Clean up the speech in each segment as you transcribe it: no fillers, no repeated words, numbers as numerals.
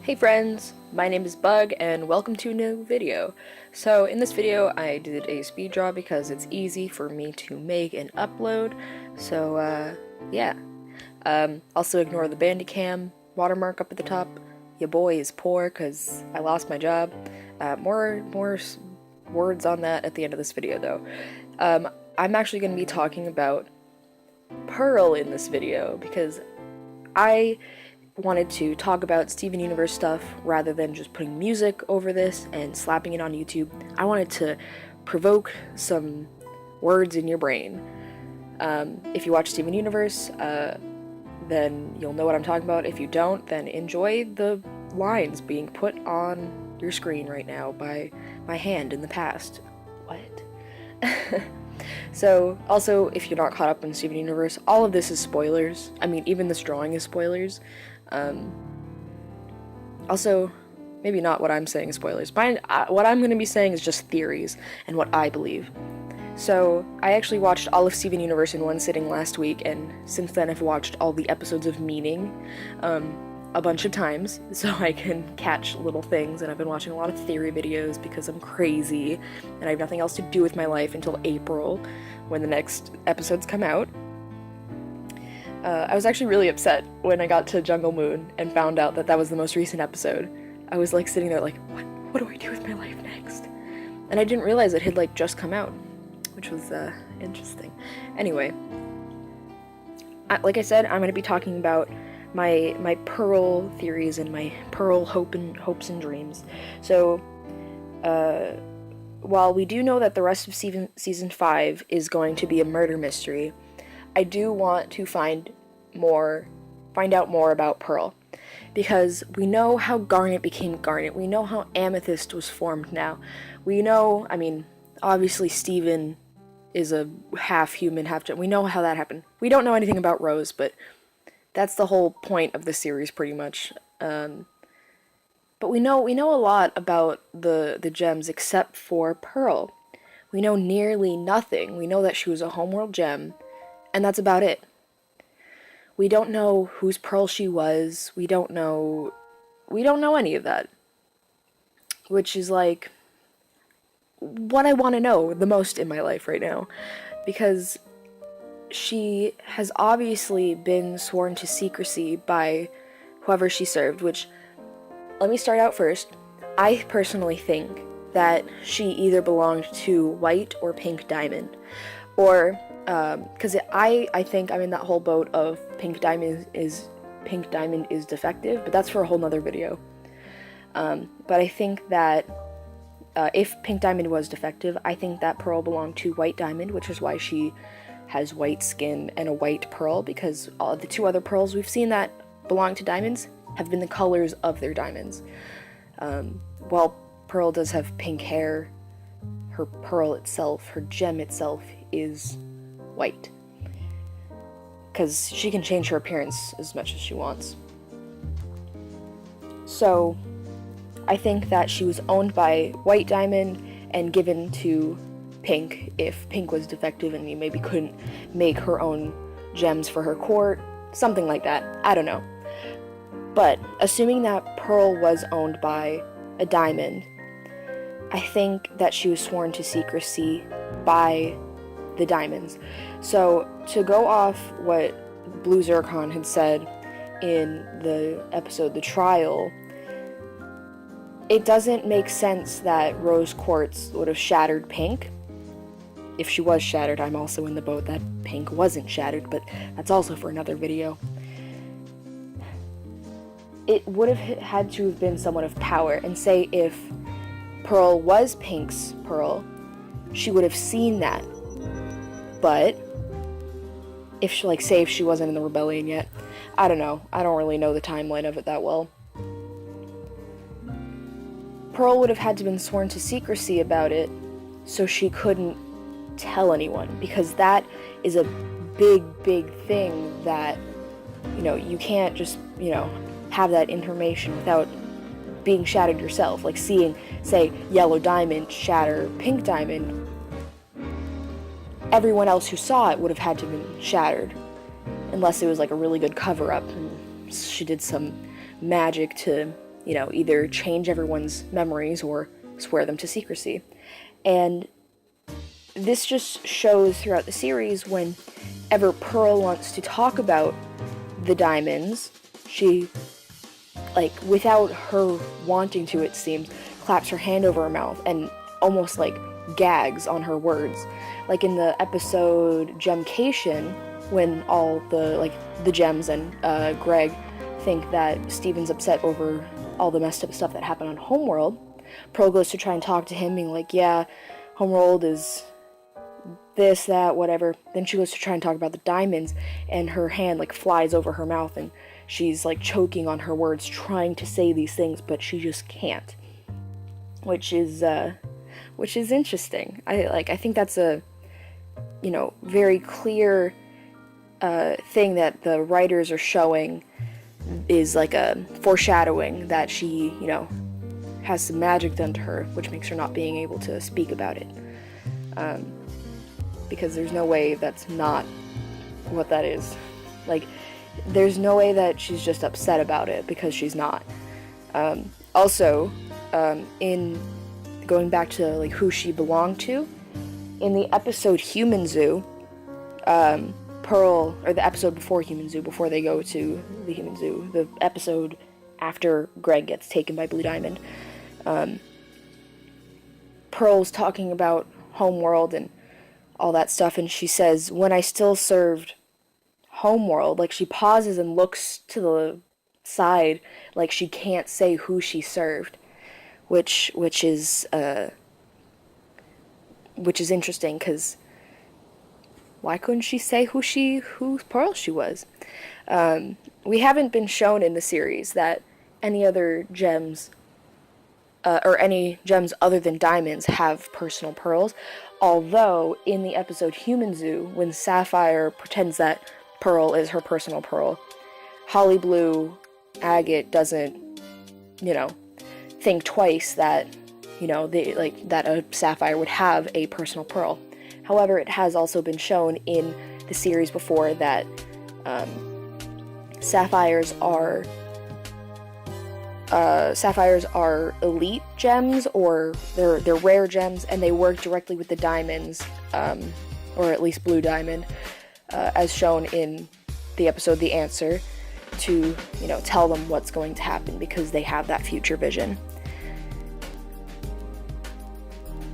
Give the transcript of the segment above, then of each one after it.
Hey friends, my name is Bug and welcome to a new video. So in this video I did a speed draw because it's easy for me to make and upload, so yeah. Also ignore the Bandicam watermark up at the top. Your boy is poor because I lost my job. More words on that at the end of this video though. I'm actually going to be talking about Pearl in this video because I wanted to talk about Steven Universe stuff rather than just putting music over this and slapping it on YouTube. I wanted to provoke some words in your brain. If you watch Steven Universe, then you'll know what I'm talking about. If you don't, then enjoy the lines being put on your screen right now by my hand in the past. What? So, also, if you're not caught up in Steven Universe, all of this is spoilers. I mean, even this drawing is spoilers. Also, maybe not what I'm saying is spoilers. What I'm going to be saying is just theories and what I believe. So, I actually watched all of Steven Universe in one sitting last week, and since then I've watched all the episodes of Meaning, a bunch of times, so I can catch little things, and I've been watching a lot of theory videos because I'm crazy, and I have nothing else to do with my life until April, when the next episodes come out. I was actually really upset when I got to Jungle Moon and found out that that was the most recent episode. I was like sitting there like, what do I do with my life next? And I didn't realize it had like just come out, which was interesting. Anyway, like I said, I'm going to be talking about my Pearl theories and my Pearl hopes and dreams. So, while we do know that the rest of season 5 is going to be a murder mystery, I do want to find out more about Pearl, because we know how Garnet became Garnet. We know how Amethyst was formed now. We know, I mean, obviously Steven is a half human, half gem. We know how that happened. We don't know anything about Rose, but that's the whole point of the series, pretty much. But we know a lot about the gems except for Pearl. We know nearly nothing. We know that she was a homeworld gem, and that's about it. We don't know whose Pearl she was. We don't know any of that. Which is like what I want to know the most in my life right now, because she has obviously been sworn to secrecy by whoever she served, which, let me start out first. I personally think that she either belonged to White or Pink Diamond, or because I think I'm in that whole boat of Pink Diamond is defective, but that's for a whole nother video. But I think that if Pink Diamond was defective, I think that Pearl belonged to White Diamond, which is why she has white skin and a white pearl, because all the two other pearls we've seen that belong to diamonds have been the colors of their diamonds. While Pearl does have pink hair, her pearl itself, her gem itself, is white, because she can change her appearance as much as she wants. So I think that she was owned by White Diamond and given to Pink if Pink was defective and you maybe couldn't make her own gems for her court, something like that. I don't know. But assuming that Pearl was owned by a diamond, I think that she was sworn to secrecy by the diamonds. So to go off what Blue Zircon had said in the episode The Trial, it doesn't make sense that Rose Quartz would have shattered Pink. If she was shattered, I'm also in the boat that Pink wasn't shattered, but that's also for another video. It would have had to have been someone of power, and say if Pearl was Pink's Pearl, she would have seen that. But if she, if she wasn't in the rebellion yet, I don't know. I don't really know the timeline of it that well. Pearl would have had to been sworn to secrecy about it, so she couldn't tell anyone, because that is a big thing that, you can't just, have that information without being shattered yourself. Like seeing, say, Yellow Diamond shatter Pink Diamond, everyone else who saw it would have had to have been shattered, unless it was like a really good cover-up and she did some magic to either change everyone's memories or swear them to secrecy. And this just shows throughout the series whenever Pearl wants to talk about the diamonds, she, like, without her wanting to, it seems, claps her hand over her mouth and almost, like, gags on her words. Like in the episode Gemcation, when all the gems and Greg think that Steven's upset over all the messed up stuff that happened on Homeworld, Pearl goes to try and talk to him, being like, yeah, Homeworld is this, that, whatever. Then she goes to try and talk about the diamonds, and her hand, like, flies over her mouth, and she's, like, choking on her words, trying to say these things, but she just can't. Which is interesting. I think that's a, very clear thing that the writers are showing is like a foreshadowing that she, has some magic done to her, which makes her not being able to speak about it. Because there's no way that's not what that is. Like, there's no way that she's just upset about it, because she's not. Also, in going back to, like, who she belonged to, in the episode Human Zoo, Pearl, or the episode before Human Zoo, before they go to the Human Zoo, the episode after Greg gets taken by Blue Diamond, Pearl's talking about Homeworld and all that stuff, and she says, when I still served Homeworld, like, she pauses and looks to the side like she can't say who she served, which is interesting, because why couldn't she say who Pearl she was? We haven't been shown in the series that any other gems, or any gems other than diamonds, have personal pearls, although in the episode Human Zoo, when Sapphire pretends that Pearl is her personal pearl, Holly Blue Agate doesn't, think twice that, that a Sapphire would have a personal pearl. However, it has also been shown in the series before that sapphires are elite gems, or they're rare gems, and they work directly with the diamonds, or at least Blue Diamond, as shown in the episode The Answer, to tell them what's going to happen, because they have that future vision.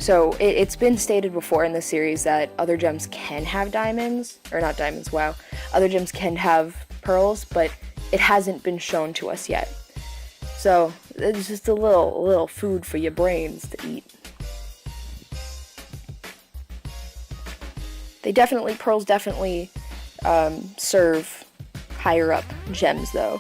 So it's been stated before in the series that other gems can have diamonds, or not diamonds, wow. Other gems can have pearls, but it hasn't been shown to us yet. So it's just a little food for your brains to eat. Pearls definitely serve higher up gems, though.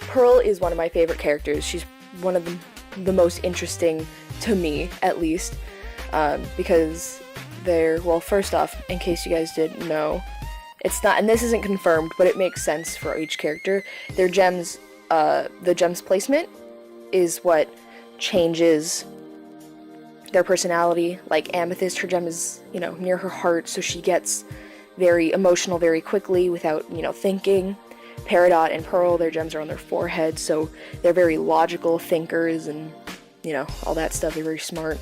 Pearl is one of my favorite characters. She's one of the most interesting to me, at least, because first off, in case you guys didn't know, it's not, and this isn't confirmed, but it makes sense for each character. Their gems, the gems placement is what changes their personality. Like Amethyst, her gem is, near her heart, so she gets very emotional very quickly without, thinking. Peridot and Pearl, their gems are on their forehead, so they're very logical thinkers and, all that stuff. They're very smart.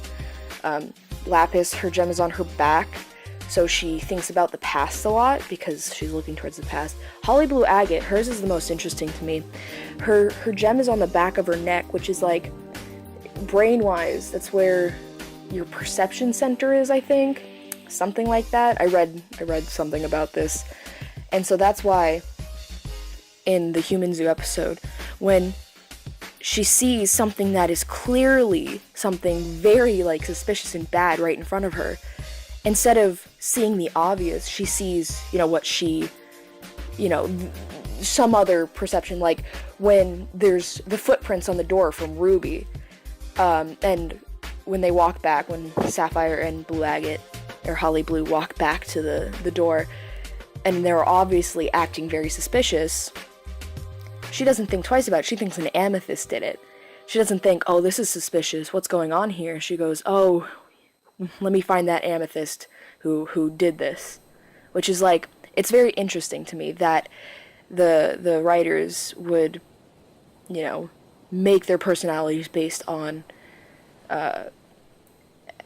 Lapis, her gem is on her back, so she thinks about the past a lot because she's looking towards the past. Holly Blue Agate, hers is the most interesting to me. Her gem is on the back of her neck, which is like, brain-wise, that's where your perception center is, I think. Something like that. I read something about this. And so that's why in the Human Zoo episode, when she sees something that is clearly something very, like, suspicious and bad right in front of her, instead of seeing the obvious, she sees, what she, some other perception, like when there's the footprints on the door from Ruby, and when they walk back, when Sapphire and Blue Agate, or Holly Blue, walk back to the door, and they're obviously acting very suspicious, she doesn't think twice about it. She thinks an Amethyst did it. She doesn't think, oh, this is suspicious, what's going on here? She goes, oh, let me find that Amethyst who did this. Which is, like, it's very interesting to me that the writers would, you know, make their personalities based on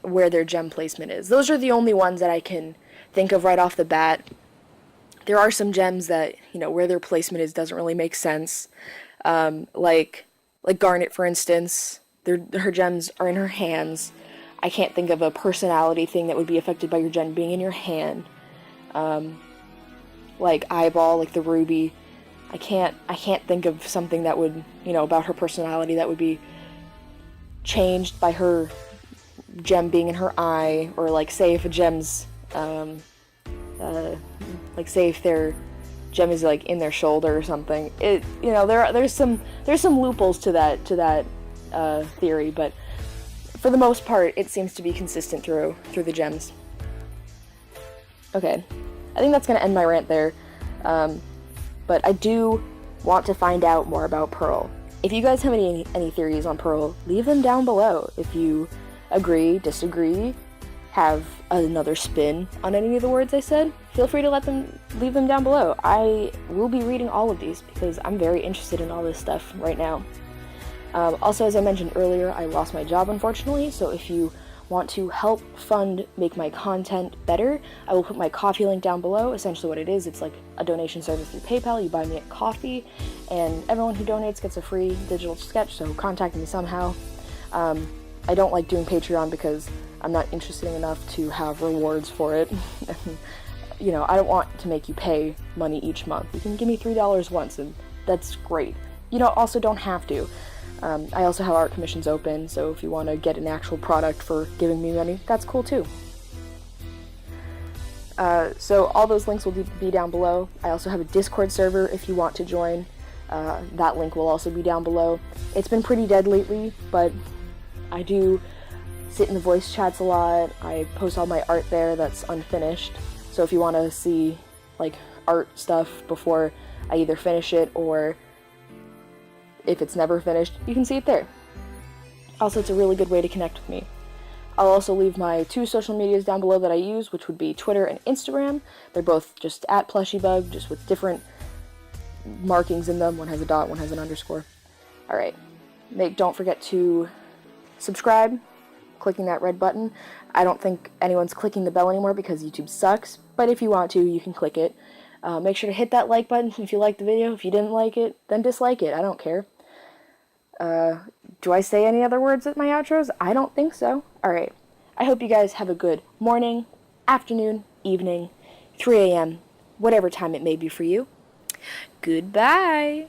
where their gem placement is. Those are the only ones that I can think of right off the bat. There are some gems that, you know, where their placement is doesn't really make sense. Like Garnet, for instance. Her gems are in her hands. I can't think of a personality thing that would be affected by your gem being in your hand. Like Eyeball, like the ruby. I can't think of something that would, you know, about her personality that would be changed by her gem being in her eye, or like say if a gem's like say if their gem is like in their shoulder or something. It, you know, there's some loopholes to that theory, but for the most part it seems to be consistent through the gems. Okay, I think that's gonna end my rant there, but I do want to find out more about Pearl. If you guys have any theories on Pearl, leave them down below. If you agree, disagree, have another spin on any of the words I said, feel free to leave them down below. I will be reading all of these because I'm very interested in all this stuff right now. Also, as I mentioned earlier, I lost my job, unfortunately, so if you want to help make my content better, I will put my Ko-fi link down below. Essentially what it is, it's like a donation service through PayPal. You buy me a coffee, and everyone who donates gets a free digital sketch, so contact me somehow. I don't like doing Patreon because I'm not interested enough to have rewards for it. You know, I don't want to make you pay money each month. You can give me $3 once, and that's great. You know, also don't have to. I also have art commissions open, so if you want to get an actual product for giving me money, that's cool too. So all those links will be down below. I also have a Discord server if you want to join. That link will also be down below. It's been pretty dead lately, but I do sit in the voice chats a lot. I post all my art there that's unfinished. So if you want to see like art stuff before I either finish it, or if it's never finished, you can see it there. Also, it's a really good way to connect with me. I'll also leave my 2 social medias down below that I use, which would be Twitter and Instagram. They're both just @PlushyBug, just with different markings in them. One has a dot, one has an underscore. Alright, don't forget to subscribe, clicking that red button. I don't think anyone's clicking the bell anymore because YouTube sucks, but if you want to, you can click it. Make sure to hit that like button if you liked the video. If you didn't like it, then dislike it. I don't care. Do I say any other words at my outros? I don't think so. Alright. I hope you guys have a good morning, afternoon, evening, 3 a.m., whatever time it may be for you. Goodbye!